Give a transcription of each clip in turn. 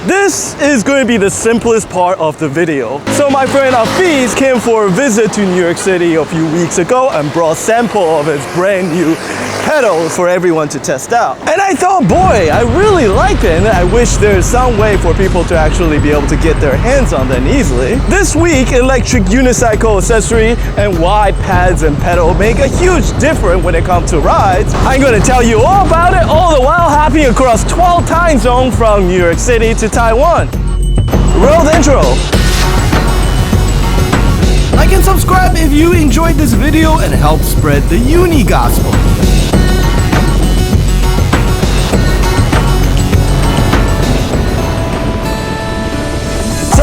This is going to be the simplest part of the video. So my friend Hafiz came for a visit to New York City a few weeks ago and brought a sample of his brand new pedals for everyone to test out. And I thought, boy, I really like it, and I wish there's some way for people to actually be able to get their hands on them easily. This week, electric unicycle accessory and why pads and pedal make a huge difference when it comes to rides. I'm going to tell you all about it, all the while hopping across 12 time zones from New York City to Taiwan. Roll the intro. Like and subscribe if you enjoyed this video and help spread the uni gospel.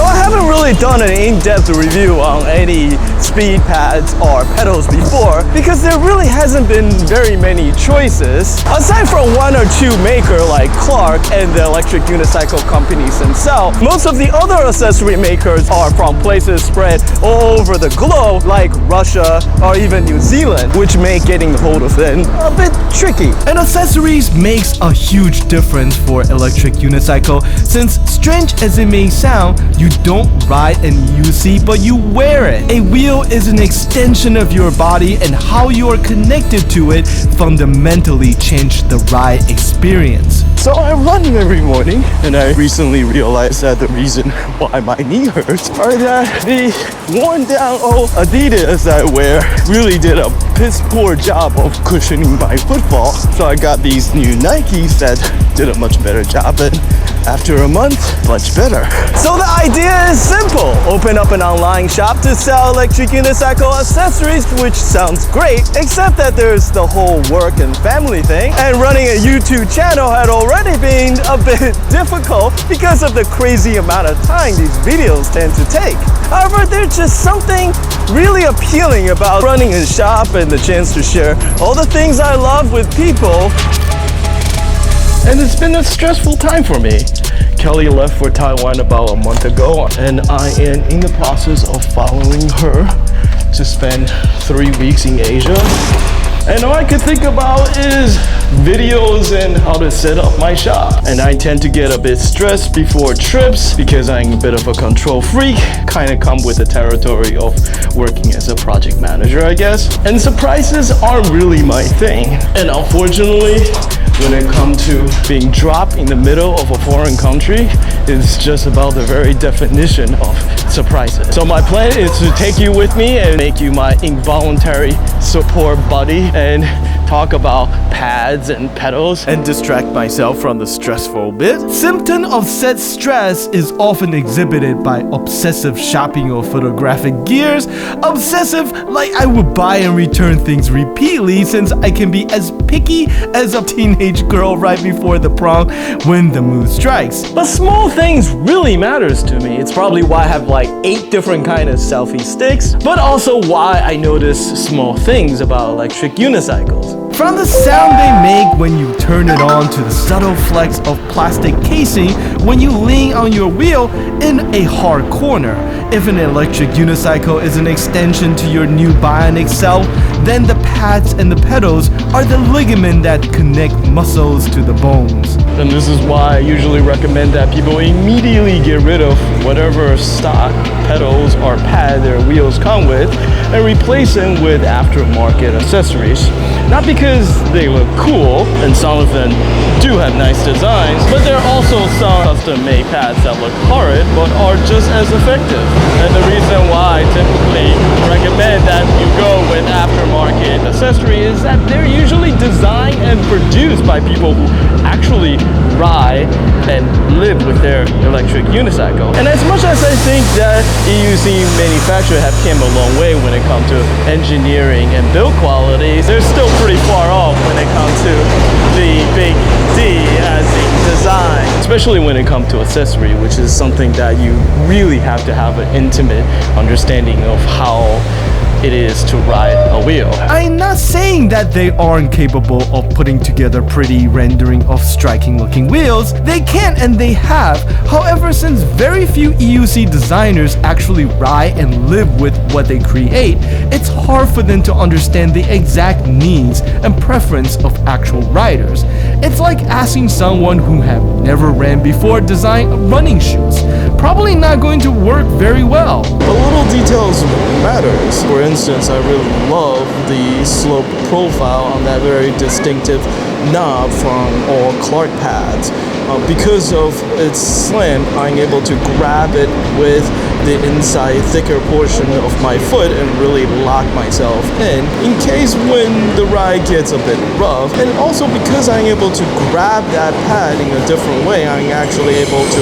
I haven't really done an in-depth review on any speed pads or pedals before because there really hasn't been very many choices. Aside from one or two makers like Clark and the electric unicycle companies themselves, most of the other accessory makers are from places spread all over the globe like Russia or even New Zealand, which make getting hold of them a bit tricky. And accessories makes a huge difference for electric unicycle since, strange as it may sound, you don't ride an UC, but you wear it. A wheel is an extension of your body, and how you are connected to it fundamentally changed the ride experience. So I'm running every morning, and I recently realized that the reason why my knee hurts are that the worn down old Adidas I wear really did a piss poor job of cushioning my footfall. So I got these new Nikes that did a much better job, and after a month, much better. So the idea is simple. Open up an online shop to sell electric unicycle accessories, which sounds great, except that there's the whole work and family thing. And running a YouTube channel had already been a bit difficult because of the crazy amount of time these videos tend to take. However, there's just something really appealing about running a shop and the chance to share all the things I love with people. And it's been a stressful time for me. Kelly left for Taiwan about a month ago, and I am in the process of following her to spend 3 weeks in Asia. And all I could think about is videos and how to set up my shop. And I tend to get a bit stressed before trips because I'm a bit of a control freak, kind of come with the territory of working as a project manager, I guess. And surprises aren't really my thing. And unfortunately, when it comes to being dropped in the middle of a foreign country, it's just about the very definition of surprises. So my plan is to take you with me and make you my involuntary support buddy and talk about pads and pedals and distract myself from the stressful bit. Symptom of said stress is often exhibited by obsessive shopping or photographic gears. Obsessive, like I would buy and return things repeatedly since I can be as picky as a teenage girl right before the prom when the mood strikes. But small things really matters to me. It's probably why I have like 8 different kind of selfie sticks, but also why I notice small things about electric unicycles. From the sound they make when you turn it on to the subtle flex of plastic casing when you lean on your wheel in a hard corner. If an electric unicycle is an extension to your new bionic self, then the pads and the pedals are the ligament that connect muscles to the bones. And this is why I usually recommend that people immediately get rid of whatever stock pedals or pad their wheels come with and replace them with aftermarket accessories. Not because they look cool, and some of them do have nice designs, but there are also some custom-made pads that look horrid but are just as effective. And the reason why I typically recommend that you go with aftermarket accessory is that they're usually designed and produced by people who actually ride and live with their electric unicycle. And as much as I think that EUC manufacturers have come a long way when it comes to engineering and build quality, they're still pretty far off when it comes to the big D as in design. Especially when it comes to accessory, which is something that you really have to have an intimate understanding of how it is to ride a wheel. I'm not saying that they aren't capable of putting together pretty rendering of striking looking wheels. They can and they have. However, since very few EUC designers actually ride and live with what they create, it's hard for them to understand the exact needs and preference of actual riders. It's like asking someone who have never ran before design running shoes. Probably not going to work very well. But little details matters. For instance, I really love the slope profile on that very distinctive knob from all Clark pads. Because of its slim, I'm able to grab it with the inside thicker portion of my foot and really lock myself in case when the ride gets a bit rough. And also because I'm able to grab that pad in a different way, I'm actually able to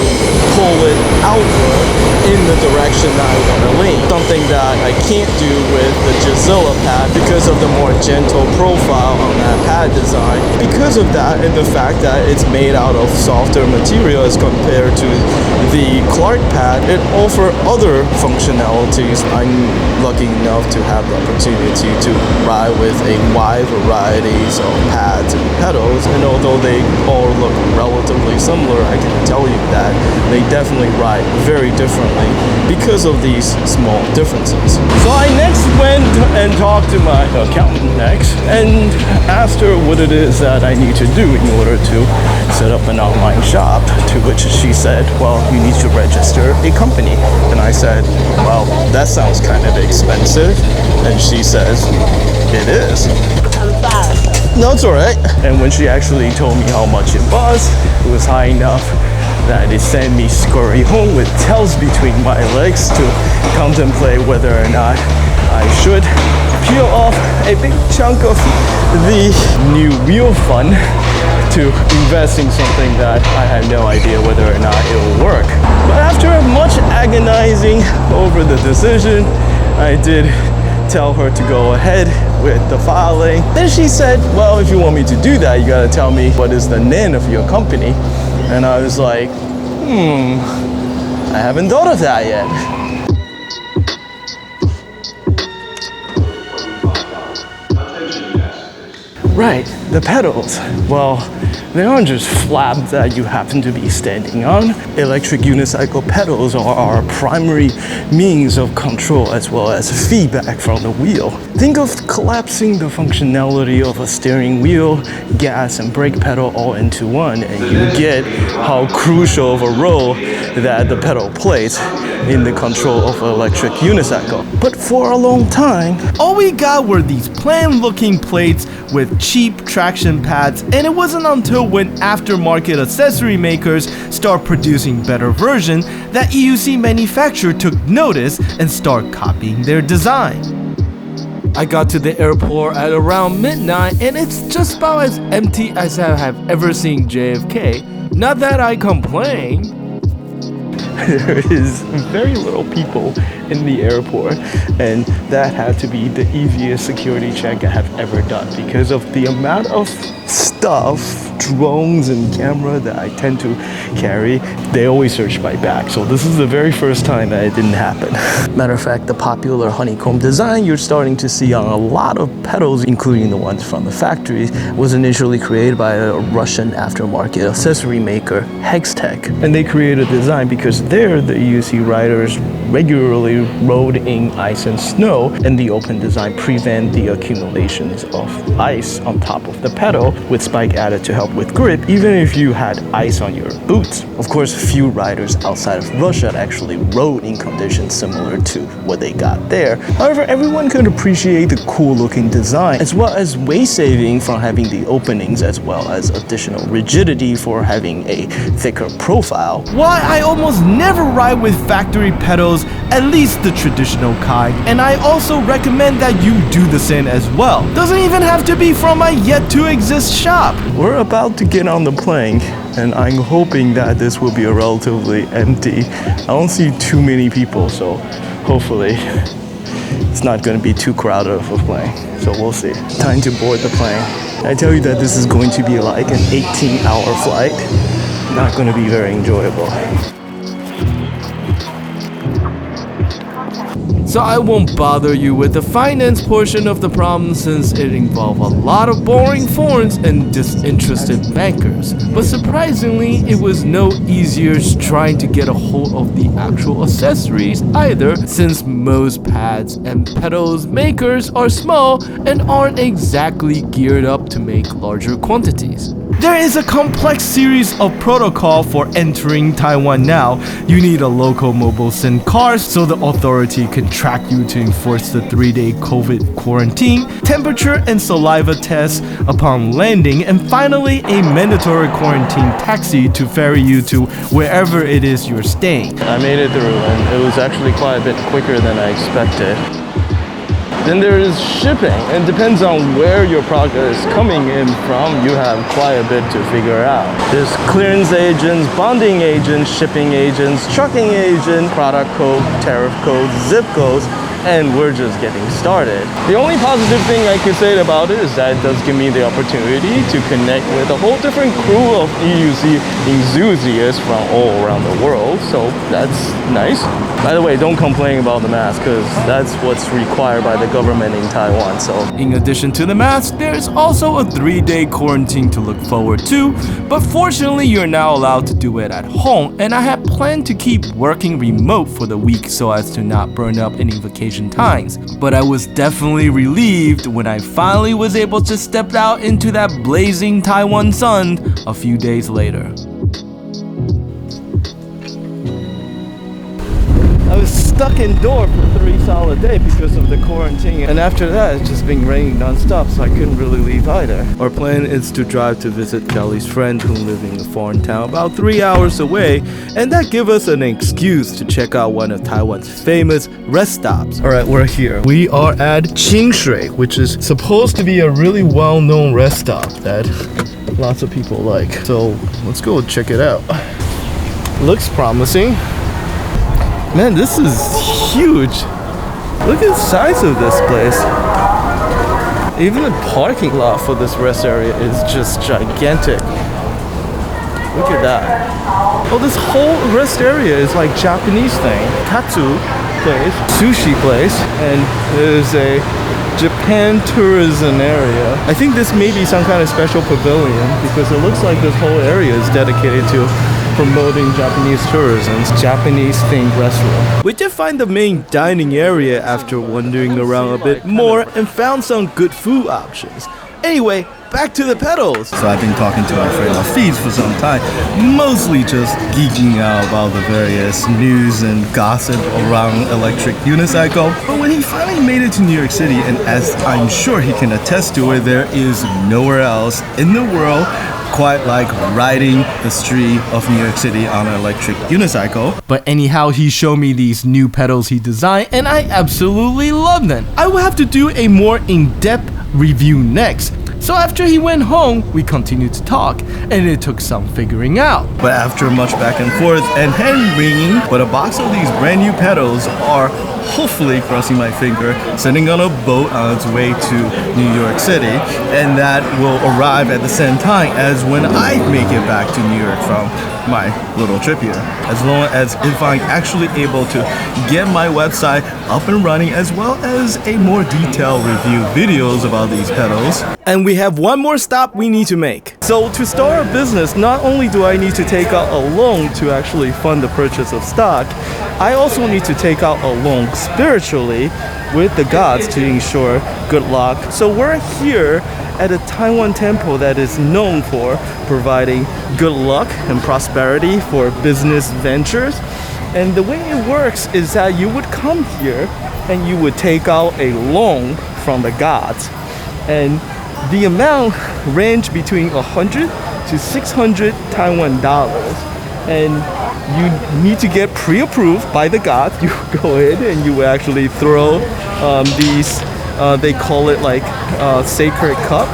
pull it outward in the direction that I want to lean. Something that I can't do with the Gisela pad because of the more gentle profile on that pad design. Because of that and the fact that it's made out of softer material as compared to the Clark pad, it offers other functionalities. I'm lucky enough to have the opportunity to ride with a wide variety of pads and pedals, and although they all look relatively similar, I can tell you that they definitely ride very differently because of these small differences. So I next went and talked to my accountant next and asked her what it is that I need to do in order to set up an online shop, to which she said, well, you need to register a company. And I said, well, that sounds kind of expensive. And she says, it is. No, it's all right. And when she actually told me how much it was high enough that it sent me scurry home with tails between my legs to contemplate whether or not I should peel off a big chunk of the new wheel fund to invest in something that I had no idea whether or not it will work. But after much agonizing over the decision, I did tell her to go ahead with the filing. Then she said, well, if you want me to do that, you gotta tell me what is the name of your company. And I was like, I haven't thought of that yet. Right, the pedals. Well, they aren't just flaps that you happen to be standing on. Electric unicycle pedals are our primary means of control as well as feedback from the wheel. Think of collapsing the functionality of a steering wheel, gas, and brake pedal all into one, and you get how crucial of a role that the pedal plays in the control of an electric unicycle. But for a long time, all we got were these plain looking plates with cheap traction pads, and it wasn't until when aftermarket accessory makers start producing better versions that EUC manufacturer took notice and start copying their design. I got to the airport at around midnight and it's just about as empty as I have ever seen JFK. Not that I complain. There is very little people in the airport, and that had to be the easiest security check I have ever done because of the amount of stuff, drones and camera that I tend to carry. They always search my bag, so this is the very first time that it didn't happen. Matter of fact, the popular honeycomb design you're starting to see on a lot of pedals, including the ones from the factory, was initially created by a Russian aftermarket accessory maker, Hextech. And they created a design because there the EUC riders regularly rode in ice and snow, and the open design prevent the accumulations of ice on top of the pedal with spike added to help with grip, even if you had ice on your boots. Of course, few riders outside of Russia actually rode in conditions similar to what they got there. However, everyone could appreciate the cool looking design, as well as weight saving from having the openings, as well as additional rigidity for having a thicker profile. Why I almost never ride with factory pedals, at least the traditional kind, and I also recommend that you do the same as well. Doesn't even have to be from a yet to exist shop. We're about to get on the plane, and I'm hoping that this will be a relatively empty. I don't see too many people, so hopefully it's not going to be too crowded of a plane. So we'll see. Time to board the plane. I tell you that this is going to be like an 18-hour flight. Not going to be very enjoyable. so I won't bother you with the finance portion of the problem since it involved a lot of boring forms and disinterested bankers. But surprisingly, it was no easier trying to get a hold of the actual accessories either, since most pads and pedals makers are small and aren't exactly geared up to make larger quantities. There is a complex series of protocol for entering Taiwan now. You need a local mobile SIM card so the authority can track you to enforce the 3-day COVID quarantine, temperature and saliva tests upon landing, and finally a mandatory quarantine taxi to ferry you to wherever it is you're staying. I made it through and it was actually quite a bit quicker than I expected. Then there is shipping, and depends on where your product is coming in from, you have quite a bit to figure out. There's clearance agents, bonding agents, shipping agents, trucking agent, product code, tariff codes, zip codes, and we're just getting started. The only positive thing I could say about it is that it does give me the opportunity to connect with a whole different crew of EUC enthusiasts from all around the world, so that's nice. By the way, don't complain about the mask, because that's what's required by the government in Taiwan. So, in addition to the mask, there's also a 3-day quarantine to look forward to, but fortunately you're now allowed to do it at home, and I had planned to keep working remote for the week so as to not burn up any vacation times. But I was definitely relieved when I finally was able to step out into that blazing Taiwan sun a few days later. I was stuck indoors for 3 solid days because of the quarantine, and after that it's just been raining non-stop, so I couldn't really leave either. Our plan is to drive to visit Kelly's friend who lives in a foreign town about 3 hours away, and that gives us an excuse to check out one of Taiwan's famous rest stops. Alright, we're here. We are at Qingshui, which is supposed to be a really well-known rest stop that lots of people like. So let's go check it out. Looks promising. Man, this is huge. Look at the size of this place. Even the parking lot for this rest area is just gigantic. Look at that. Oh, this whole rest area is like Japanese thing. Katsu place, sushi place, and there's a Japan tourism area. I think this may be some kind of special pavilion because it looks like this whole area is dedicated to promoting Japanese tourism, Japanese themed restaurant. We did find the main dining area after wandering around a bit more and found some good food options. Anyway, back to the pedals. So I've been talking to my friend Hafiz for some time, mostly just geeking out about the various news and gossip around electric unicycle. But when he finally made it to New York City, and as I'm sure he can attest to it, there is nowhere else in the world quite like riding the street of New York City on an electric unicycle. But anyhow, he showed me these new pedals he designed, and I absolutely love them. I will have to do a more in-depth review next. So after he went home, we continued to talk, and it took some figuring out. But after much back and forth and hand-wringing, but a box of these brand new pedals are hopefully, crossing my finger, sitting on a boat on its way to New York City, and that will arrive at the same time as when I make it back to New York from my little trip here. As long as if I'm actually able to get my website up and running, as well as a more detailed review videos about these pedals. And we have one more stop we need to make. So to start a business, not only do I need to take out a loan to actually fund the purchase of stock, I also need to take out a loan spiritually with the gods to ensure good luck. So we're here at a Taiwan temple that is known for providing good luck and prosperity for business ventures. And the way it works is that you would come here and you would take out a loan from the gods. And the amount range between 100 to 600 Taiwan dollars. And you need to get pre-approved by the gods. You go in and you actually throw these, they call it like sacred cup.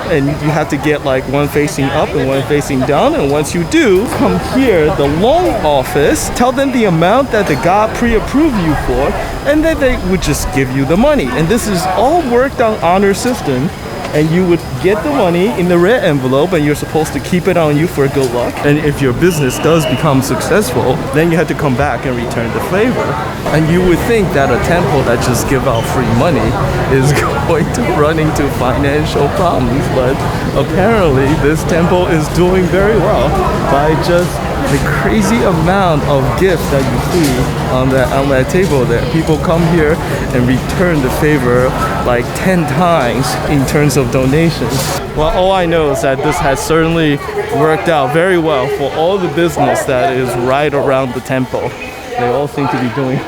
And you have to get like one facing up and one facing down. And once you do, come here, the loan office, tell them the amount that the god pre-approved you for, and then they would just give you the money. And this is all worked on honor system. and you would get the money in the red envelope, and you're supposed to keep it on you for good luck. And if your business does become successful, then you have to come back and return the flavor. And you would think that a temple that just give out free money is going to run into financial problems, but apparently this temple is doing very well by just the crazy amount of gifts that you see on that table there. People come here and return the favor like 10 times in terms of donations. Well, all I know is that this has certainly worked out very well for all the business that is right around the temple. They all seem to be doing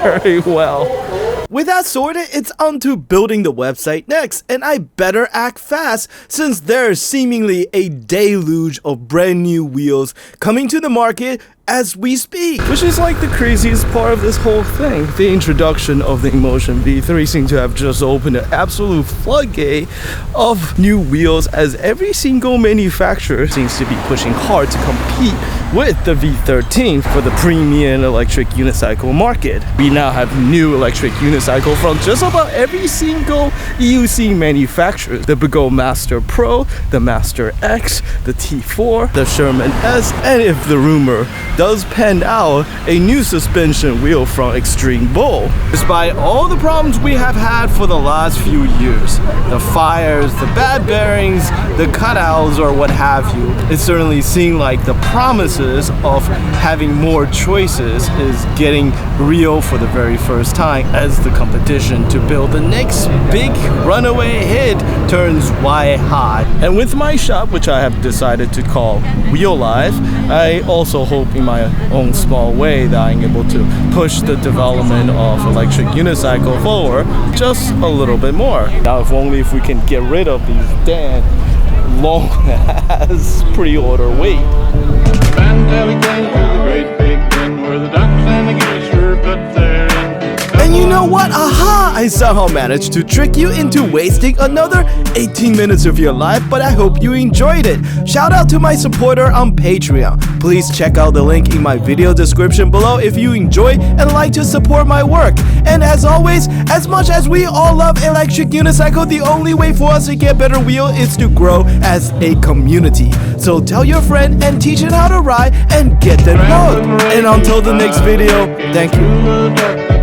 very well. With that sorted, it's on to building the website next, and I better act fast since there's seemingly a deluge of brand new wheels coming to the market as we speak. Which is like the craziest part of this whole thing. The introduction of the Emotion V3 seems to have just opened an absolute floodgate of new wheels, as every single manufacturer seems to be pushing hard to compete with the V13 for the premium electric unicycle market. We now have new electric unicycle from just about every single EUC manufacturer. The Gmaster Pro, the Master X, the T4, the Sherman S, and if the rumor does pan out, a new suspension wheel from Extreme Bull. Despite all the problems we have had for the last few years, the fires, the bad bearings, the cutouts, or what have you, it certainly seemed like the promises of having more choices is getting real for the very first time, as the competition to build the next big runaway hit turns white hot. And with my shop, which I have decided to call Wheel Life, I also hope in my own small way that I'm able to push the development of electric unicycle forward just a little bit more. Now, if only if we can get rid of these damn long ass pre-order wait. And you know what? Aha! I somehow managed to trick you into wasting another 18 minutes of your life, but I hope you enjoyed it. Shout out to my supporter on Patreon. Please check out the link in my video description below if you enjoy and like to support my work. And as always, as much as we all love electric unicycle, the only way for us to get better wheel is to grow as a community. So tell your friend and teach it how to ride and get them hooked. And until the next video, thank you.